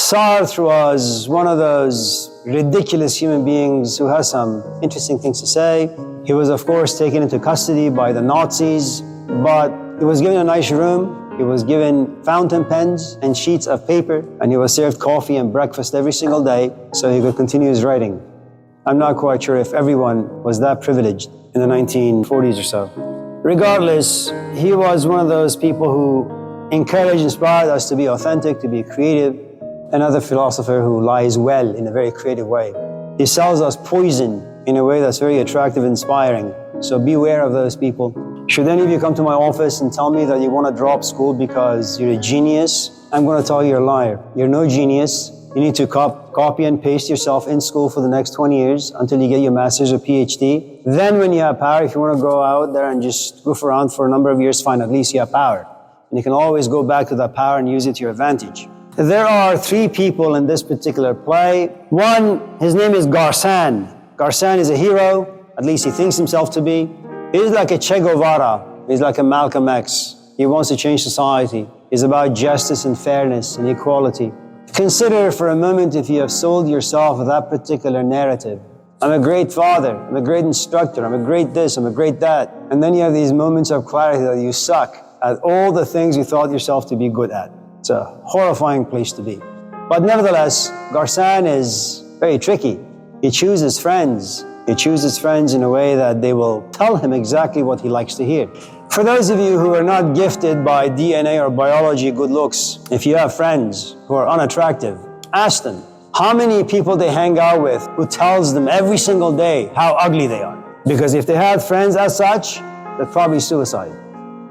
Sartre was one of those ridiculous human beings who has some interesting things to say. He was, of course, taken into custody by the Nazis, but he was given a nice room. He was given fountain pens and sheets of paper, and he was served coffee and breakfast every single day so he could continue his writing. I'm not quite sure if everyone was that privileged in the 1940s or so. Regardless, he was one of those people who encouraged, inspired us to be authentic, to be creative. Another philosopher who lies well in a very creative way. He sells us poison in a way that's very attractive and inspiring. So beware of those people. Should any of you come to my office and tell me that you want to drop school because you're a genius, I'm going to tell you you're a liar. You're no genius. You need to copy and paste yourself in school for the next 20 years until you get your master's or PhD. Then when you have power, if you want to go out there and just goof around for a number of years, fine, at least you have power. And you can always go back to that power and use it to your advantage. There are three people in this particular play. One, his name is Garsan. Garsan is a hero, at least he thinks himself to be. He's like a Che Guevara. He's like a Malcolm X. He wants to change society. He's about justice and fairness and equality. Consider for a moment if you have sold yourself that particular narrative. I'm a great father, I'm a great instructor, I'm a great this, I'm a great that. And then you have these moments of clarity that you suck at all the things you thought yourself to be good at. It's a horrifying place to be. But nevertheless, Garsan is very tricky. He chooses friends. He chooses friends in a way that they will tell him exactly what he likes to hear. For those of you who are not gifted by DNA or biology good looks, if you have friends who are unattractive, ask them how many people they hang out with who tells them every single day how ugly they are. Because if they had friends as such, they're probably suicide.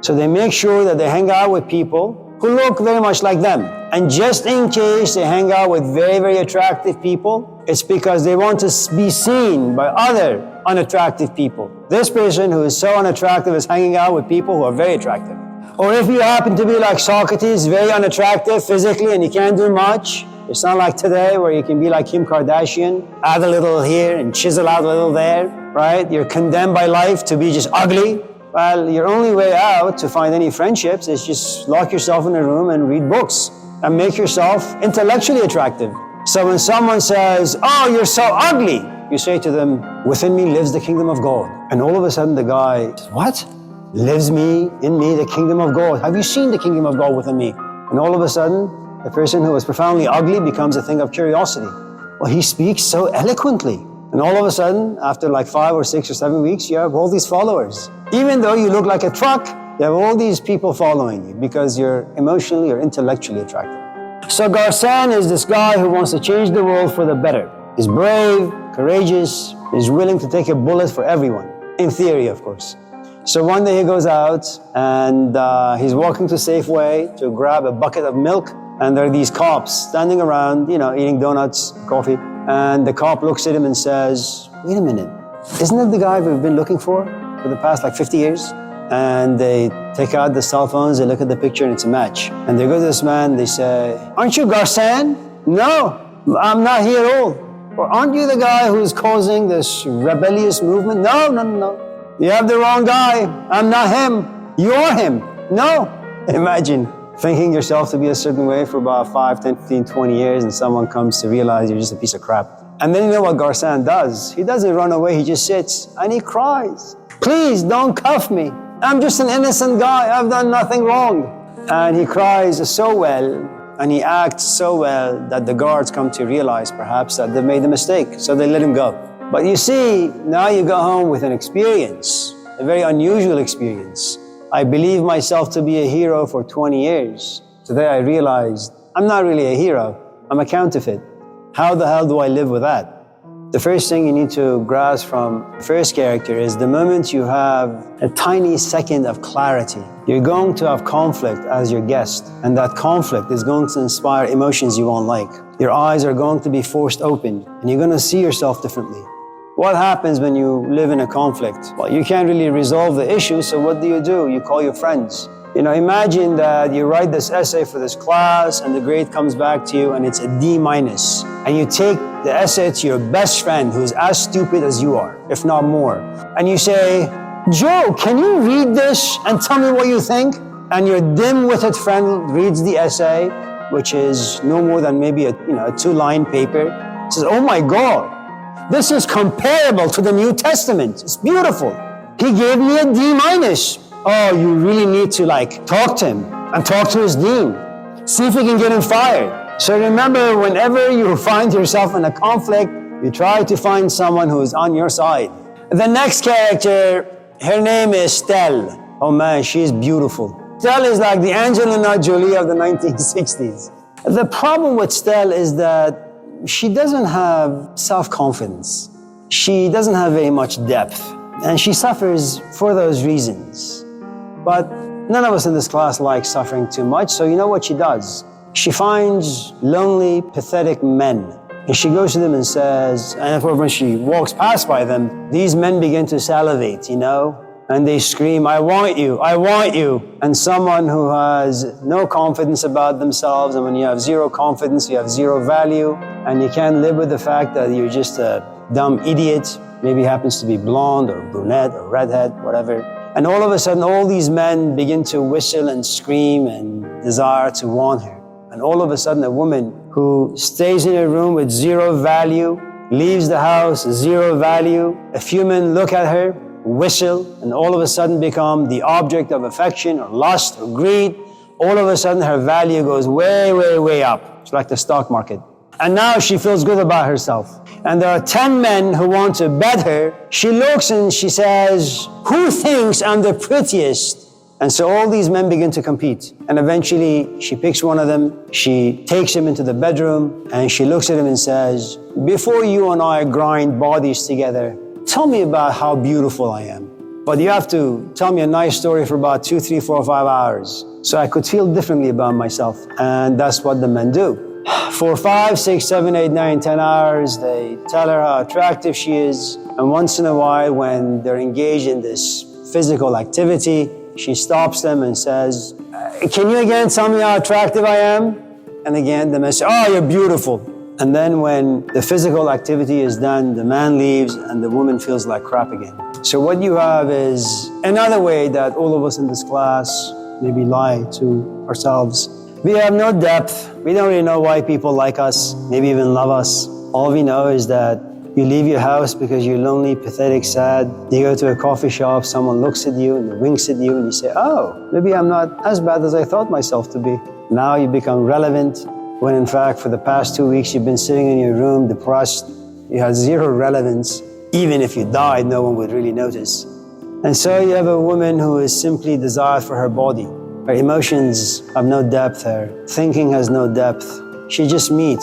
So they make sure that they hang out with people who look very much like them. And just in case they hang out with very, very attractive people, it's because they want to be seen by other unattractive people. This person who is so unattractive is hanging out with people who are very attractive. Or if you happen to be like Socrates, very unattractive physically and you can't do much, it's not like today where you can be like Kim Kardashian, add a little here and chisel out a little there, right? You're condemned by life to be just ugly. Well, your only way out to find any friendships is just lock yourself in a room and read books and make yourself intellectually attractive. So when someone says, oh, you're so ugly, you say to them, within me lives the kingdom of God. And all of a sudden the guy says, what? Lives in me, the kingdom of God. Have you seen the kingdom of God within me? And all of a sudden, the person who is profoundly ugly becomes a thing of curiosity. Well, he speaks so eloquently. And all of a sudden, after like 5 or 6 or 7 weeks, you have all these followers. Even though you look like a truck, you have all these people following you because you're emotionally or intellectually attractive. So Garsan is this guy who wants to change the world for the better. He's brave, courageous, he's willing to take a bullet for everyone. In theory, of course. So one day he goes out and he's walking to Safeway to grab a bucket of milk. And there are these cops standing around, eating donuts, coffee. And the cop looks at him and says, wait a minute, isn't that the guy we've been looking for the past like 50 years? And they take out the cell phones, they look at the picture and it's a match. And they go to this man, they say, aren't you Garsan? No, I'm not here at all. Or aren't you the guy who's causing this rebellious movement? No. You have the wrong guy. I'm not him. You're him. No. Imagine thinking yourself to be a certain way for about 5, 10, 15, 20 years and someone comes to realize you're just a piece of crap. And then you know what Garsan does? He doesn't run away, he just sits and he cries. Please don't cuff me. I'm just an innocent guy, I've done nothing wrong. And he cries so well and he acts so well that the guards come to realize perhaps that they've made a mistake, so they let him go. But you see, now you go home with an experience, a very unusual experience. I believed myself to be a hero for 20 years. Today I realized I'm not really a hero, I'm a counterfeit. How the hell do I live with that? The first thing you need to grasp from the first character is the moment you have a tiny second of clarity, you're going to have conflict as your guest, and that conflict is going to inspire emotions you won't like. Your eyes are going to be forced open, and you're going to see yourself differently. What happens when you live in a conflict? Well, you can't really resolve the issue, so what do? You call your friends. Imagine that you write this essay for this class and the grade comes back to you and it's a D-. And you take the essay to your best friend who's as stupid as you are, if not more. And you say, Joe, can you read this and tell me what you think? And your dim-witted friend reads the essay which is no more than maybe a two-line paper. Says, oh my God, this is comparable to the New Testament. It's beautiful. He gave me a D minus. Oh, you really need to talk to him and talk to his dean. See if you can get him fired. So remember, whenever you find yourself in a conflict, you try to find someone who is on your side. The next character, her name is Stell. Oh man, she's beautiful. Stell is like the Angelina Jolie of the 1960s. The problem with Stell is that she doesn't have self-confidence. She doesn't have very much depth, and she suffers for those reasons. But none of us in this class like suffering too much, so you know what she does? She finds lonely, pathetic men, and she goes to them and says, and when she walks past by them, these men begin to salivate, and they scream, I want you, I want you. And someone who has no confidence about themselves, and when you have zero confidence, you have zero value, and you can't live with the fact that you're just a dumb idiot, maybe happens to be blonde or brunette or redhead, whatever. And all of a sudden, all these men begin to whistle and scream and desire to want her. And all of a sudden, a woman who stays in a room with zero value, leaves the house, zero value, a few men look at her, whistle, and all of a sudden become the object of affection or lust or greed. All of a sudden, her value goes way, way, way up. It's like the stock market. And now she feels good about herself. And there are 10 men who want to bet her. She looks and she says, who thinks I'm the prettiest? And so all these men begin to compete. And eventually she picks one of them, she takes him into the bedroom, and she looks at him and says, before you and I grind bodies together, tell me about how beautiful I am. But you have to tell me a nice story for about 2, 3, 4, 5 hours. So I could feel differently about myself. And that's what the men do. For 5, 6, 7, 8, 9, 10 hours, they tell her how attractive she is. And once in a while, when they're engaged in this physical activity, she stops them and says, can you again tell me how attractive I am? And again, the man says, oh, you're beautiful. And then when the physical activity is done, the man leaves and the woman feels like crap again. So what you have is another way that all of us in this class maybe lie to ourselves. We have no depth. We don't really know why people like us, maybe even love us. All we know is that you leave your house because you're lonely, pathetic, sad. You go to a coffee shop, someone looks at you and winks at you and you say, oh, maybe I'm not as bad as I thought myself to be. Now you become relevant, when in fact for the past 2 weeks you've been sitting in your room depressed. You had zero relevance. Even if you died, no one would really notice. And so you have a woman who is simply desired for her body. Her emotions have no depth, her thinking has no depth. She just meat.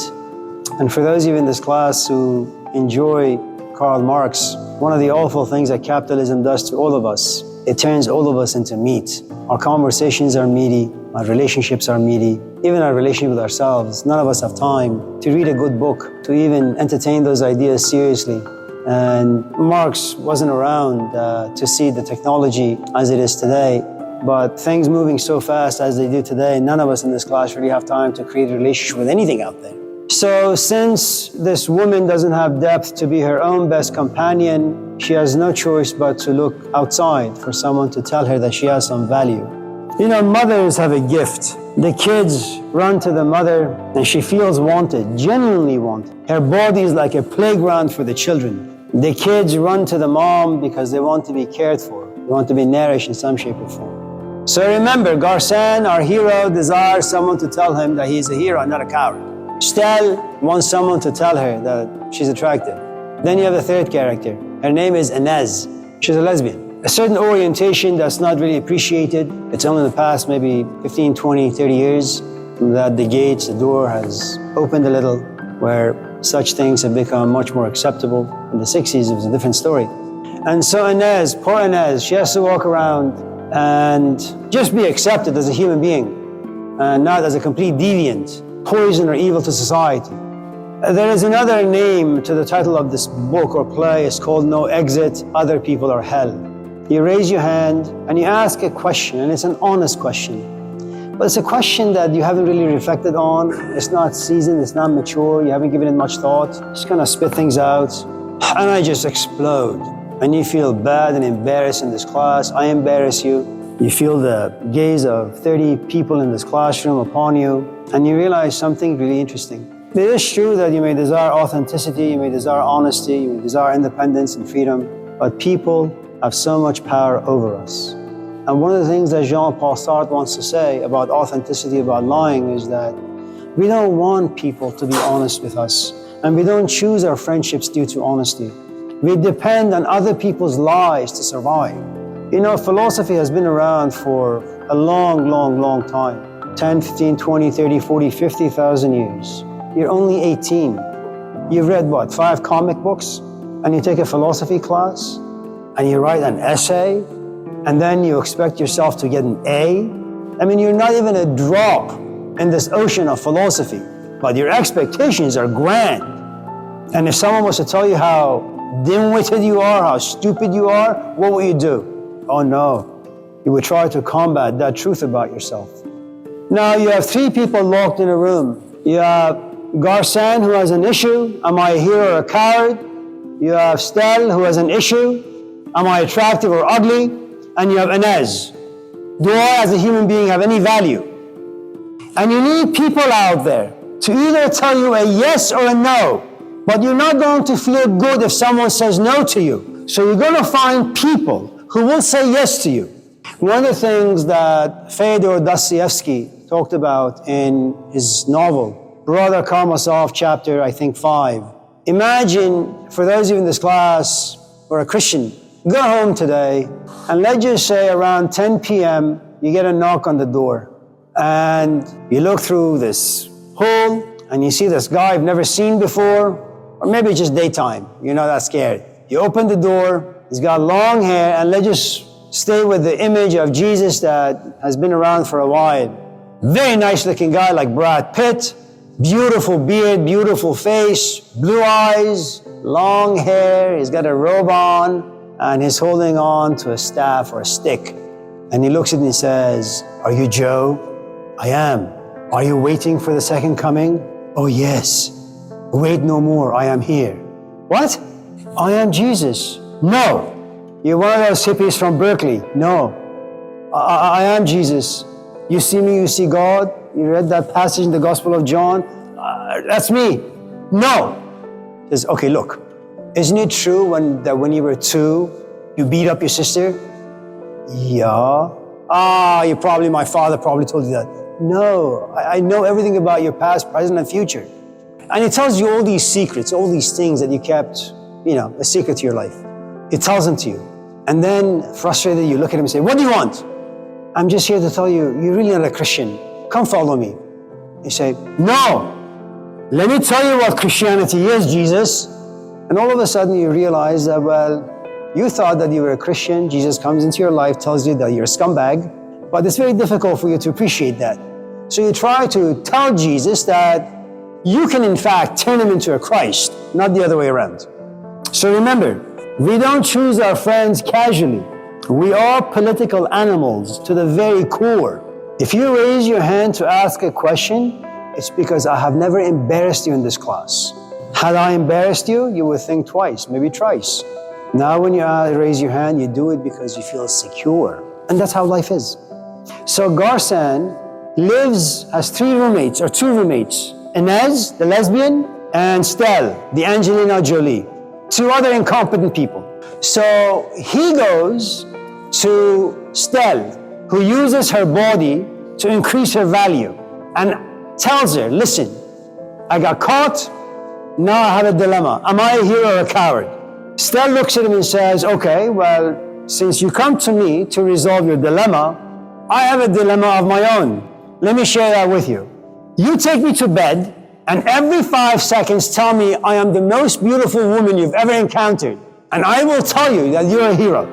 And for those of you in this class who enjoy Karl Marx, one of the awful things that capitalism does to all of us, it turns all of us into meat. Our conversations are meaty, our relationships are meaty, even our relationship with ourselves. None of us have time to read a good book, to even entertain those ideas seriously. And Marx wasn't around to see the technology as it is today. But things moving so fast as they do today, none of us in this class really have time to create a relationship with anything out there. So since this woman doesn't have depth to be her own best companion, she has no choice but to look outside for someone to tell her that she has some value. You know, mothers have a gift. The kids run to the mother and she feels wanted, genuinely wanted. Her body is like a playground for the children. The kids run to the mom because they want to be cared for. They want to be nourished in some shape or form. So remember, Garcin, our hero, desires someone to tell him that he's a hero, not a coward. Stell wants someone to tell her that she's attractive. Then you have a third character. Her name is Inez. She's a lesbian. A certain orientation that's not really appreciated. It's only in the past maybe 15, 20, 30 years that the gates, the door has opened a little, where such things have become much more acceptable. In the 60s, it was a different story. And so Inez, poor Inez, she has to walk around and just be accepted as a human being, and not as a complete deviant, poison or evil to society. There is another name to the title of this book or play. It's called No Exit, Other People Are Hell. You raise your hand and you ask a question, and it's an honest question. But it's a question that you haven't really reflected on. It's not seasoned, it's not mature, you haven't given it much thought. Just kind of spit things out, and I just explode. And you feel bad and embarrassed in this class. I embarrass you. You feel the gaze of 30 people in this classroom upon you, and you realize something really interesting. It is true that you may desire authenticity, you may desire honesty, you may desire independence and freedom, but people have so much power over us. And one of the things that Jean-Paul Sartre wants to say about authenticity, about lying, is that we don't want people to be honest with us, and we don't choose our friendships due to honesty. We depend on other people's lies to survive. You know, philosophy has been around for a long time. 10, 15, 20, 30, 40, 50,000 years. You're only 18. You've read what, 5 comic books? And you take a philosophy class, and you write an essay, and then you expect yourself to get an A? I mean, you're not even a drop in this ocean of philosophy, but your expectations are grand. And if someone was to tell you how dim-witted you are, how stupid you are, what would you do? Oh no, you would try to combat that truth about yourself. Now you have 3 people locked in a room. You have Garcin, who has an issue. Am I a hero or a coward? You have Stel, who has an issue. Am I attractive or ugly? And you have Inez. Do I, as a human being, have any value? And you need people out there to either tell you a yes or a no, but you're not going to feel good if someone says no to you. So you're going to find people who will say yes to you. One of the things that Fyodor Dostoevsky talked about in his novel, Brother Karamazov, chapter, I think, 5. Imagine, for those of you in this class who are a Christian, go home today, and let's just say around 10 p.m., you get a knock on the door. And you look through this hole, and you see this guy you've never seen before, or maybe it's just daytime, you're not that scared. You open the door, he's got long hair, and let's just stay with the image of Jesus that has been around for a while. Very nice looking guy like Brad Pitt, beautiful beard, beautiful face, blue eyes, long hair, he's got a robe on, and he's holding on to a staff or a stick. And he looks at me and he says, "Are you Joe?" "I am." "Are you waiting for the second coming?" "Oh yes." "Wait no more, I am here." "What?" "I am Jesus." "No." "You're one of those hippies from Berkeley." "No." I am Jesus. You see me, you see God." You read that passage in the Gospel of John? That's me." "No." He says, "Okay, look, isn't it true that when you were 2, you beat up your sister?" "Yeah." My father probably told you that." "No, I know everything about your past, present, and future." And it tells you all these secrets, all these things that you kept, a secret to your life. It tells them to you. And then, frustrated, you look at him and say, "What do you want?" "I'm just here to tell you, you're really not a Christian. Come follow me." You say, "No, let me tell you what Christianity is, Jesus." And all of a sudden you realize that, you thought that you were a Christian. Jesus comes into your life, tells you that you're a scumbag, but it's very difficult for you to appreciate that. So you try to tell Jesus that you can in fact turn him into a Christ, not the other way around. So remember, we don't choose our friends casually. We are political animals to the very core. If you raise your hand to ask a question, it's because I have never embarrassed you in this class. Had I embarrassed you, you would think twice, maybe thrice. Now when you raise your hand, you do it because you feel secure. And that's how life is. So Garcin has 2 roommates, Inez, the lesbian, and Stel, the Angelina Jolie, 2 other incompetent people. So he goes to Stel, who uses her body to increase her value, and tells her, "Listen, I got caught, now I have a dilemma. Am I a hero or a coward?" Stel looks at him and says, "Okay, since you come to me to resolve your dilemma, I have a dilemma of my own. Let me share that with you. You take me to bed, and every 5 seconds tell me I am the most beautiful woman you've ever encountered, and I will tell you that you're a hero."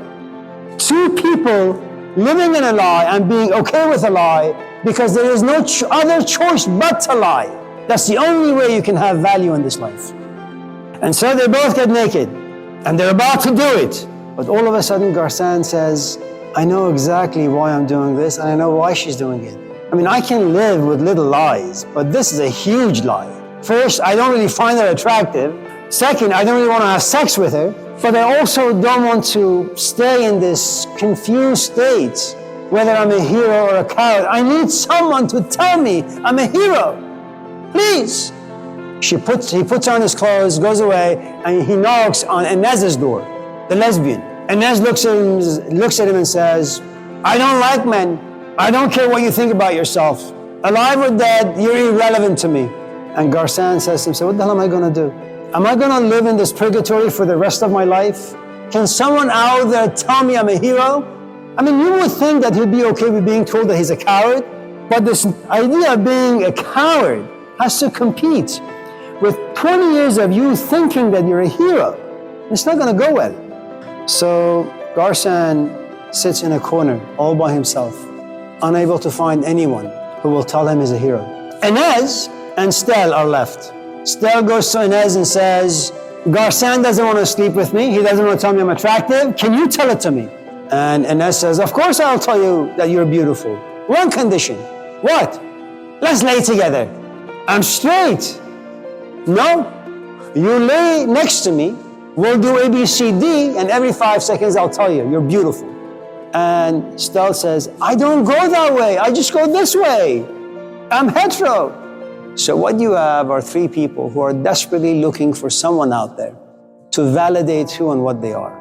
2 people living in a lie and being okay with a lie because there is no other choice but to lie. That's the only way you can have value in this life. And so they both get naked, and they're about to do it. But all of a sudden, Garcin says, "I know exactly why I'm doing this, and I know why she's doing it. I mean, I can live with little lies, but this is a huge lie. First, I don't really find her attractive. Second, I don't really want to have sex with her, but I also don't want to stay in this confused state whether I'm a hero or a coward. I need someone to tell me I'm a hero. Please. He puts on his clothes, goes away, and he knocks on Inez's door, the lesbian. Inez looks at him and says, I don't like men. I don't care what you think about yourself. Alive or dead, you're irrelevant to me. And Garcin says to him, what the hell am I going to do? Am I going to live in this purgatory for the rest of my life? Can someone out there tell me I'm a hero? I mean, you would think that he'd be okay with being told that he's a coward, but this idea of being a coward has to compete with 20 years of you thinking that you're a hero. It's not going to go well. So Garcin sits in a corner all by himself, unable to find anyone who will tell him he's a hero. Inez and Stell are left. Stell goes to Inez and says, Garcin doesn't want to sleep with me. He doesn't want to tell me I'm attractive. Can you tell it to me? And Inez says, of course I'll tell you that you're beautiful. One condition. What? Let's lay together. I'm straight. No. You lay next to me. We'll do A, B, C, D, and every 5 seconds I'll tell you, you're beautiful. And Stell says, I don't go that way. I just go this way. I'm hetero. So what you have are three people who are desperately looking for someone out there to validate who and what they are.